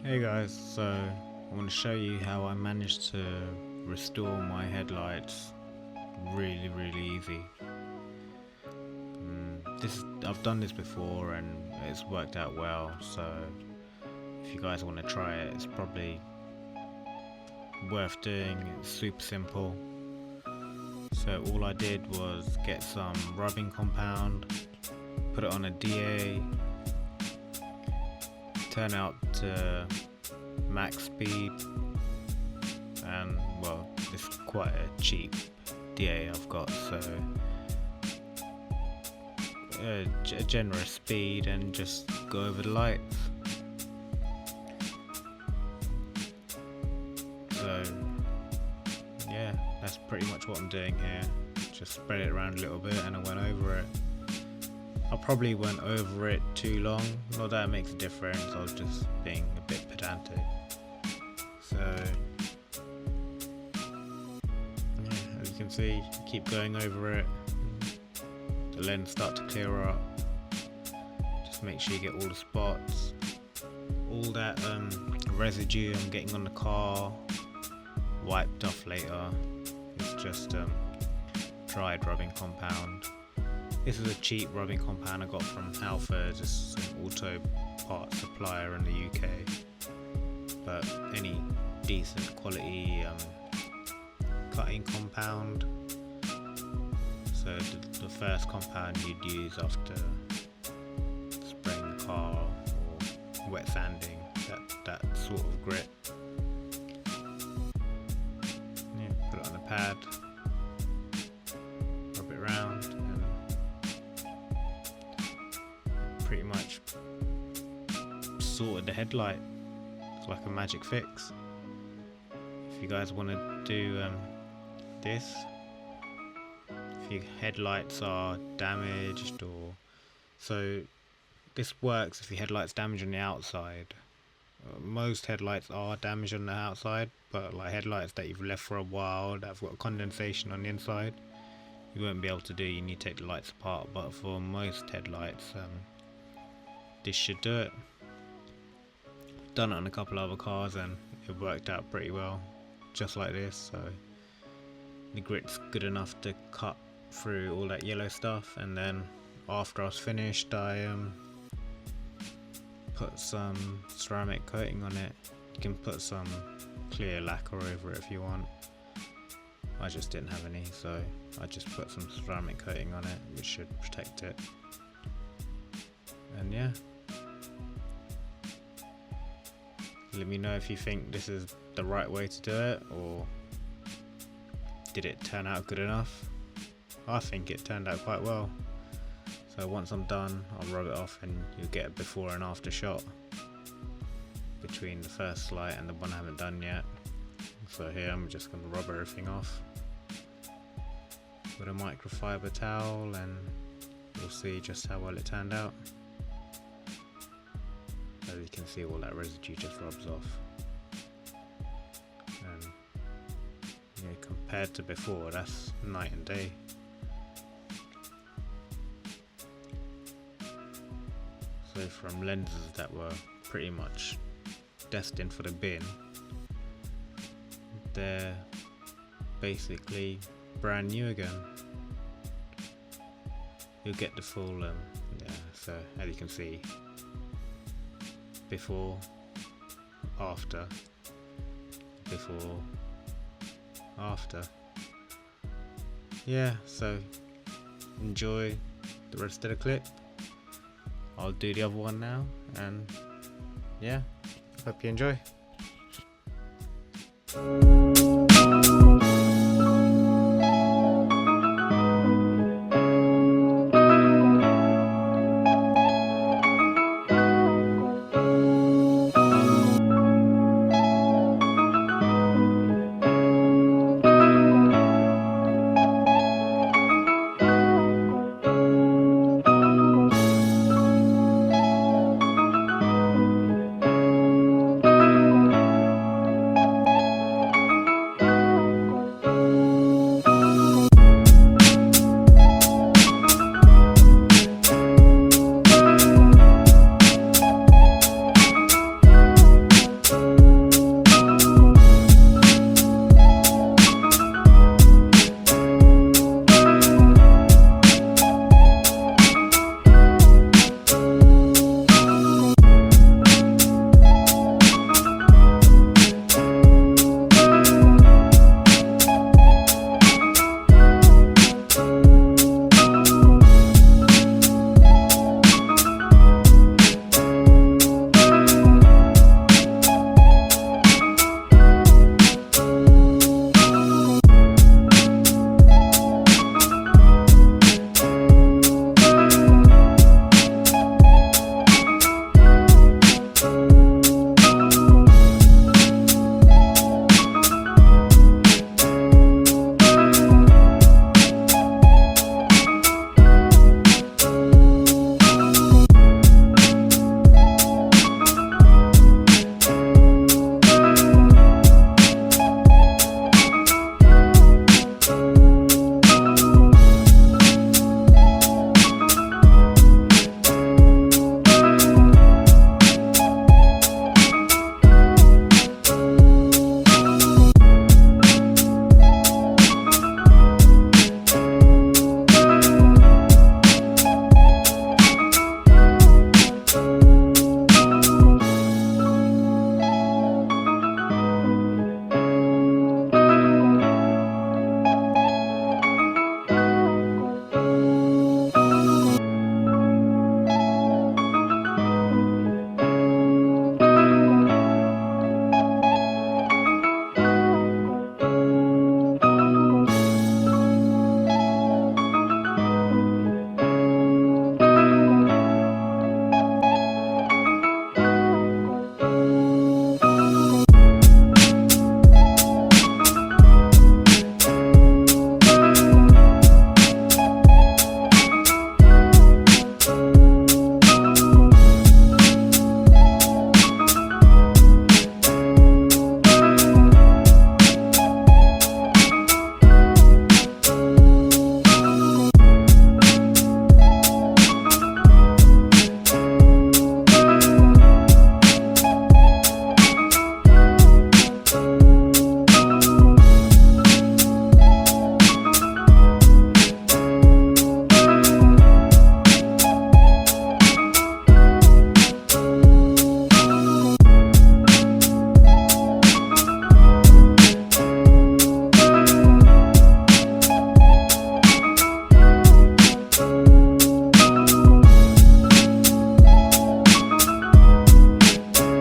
Hey guys, so I want to show you how I managed to restore my headlights really easy. I've done this before and it's worked out well, so if you guys want to try it, it's probably worth doing. It's super simple. So all I did was get some rubbing compound, put it on a DA, turn out to max speed, and well, it's quite a cheap DA I've got, so a generous speed and just go over the lights. So yeah, that's pretty much what I'm doing here. Just spread it around a little bit and I went over it. I probably went over it too long, not that it makes a difference, I was just being a bit pedantic. So yeah, as you can see, keep going over it, the lens start to clear up. Just make sure you get all the spots, all that residue I'm getting on the car wiped off later. It's just dried rubbing compound. This is a cheap rubbing compound I got from Alpha, just an auto part supplier in the UK. But any decent quality cutting compound. So the first compound you'd use after spraying the car or wet sanding, that sort of grit. Yeah, put it on the pad, rub it around, and pretty much sorted the headlight. It's like a magic fix. If you guys want to do this, if your headlights are damaged, or so this works if your headlights damaged on the outside. Most headlights are damaged on the outside, but like headlights that you've left for a while that have got condensation on the inside, you won't be able to do. You need to take the lights apart, but for most headlights this should do it. Done it on a couple other cars and it worked out pretty well, just like this. So the grit's good enough to cut through all that yellow stuff, and then after I was finished, I put some ceramic coating on it. You can put some clear lacquer over it if you want. I just didn't have any, so I just put some ceramic coating on it, which should protect it. And yeah, let me know if you think this is the right way to do it, or did it turn out good enough? I think it turned out quite well. So once I'm done, I'll rub it off and you'll get a before and after shot between the first light and the one I haven't done yet. So here I'm just going to rub everything off with a microfiber towel, and you'll see just how well it turned out. As you can see, all that residue just rubs off. And yeah, compared to before, that's night and day. So from lenses that were pretty much destined for the bin, they're basically brand new again. You'll get the full yeah, so as you can see, before, after, before, after. Yeah, so enjoy the rest of the clip. I'll do the other one now, and yeah, hope you enjoy.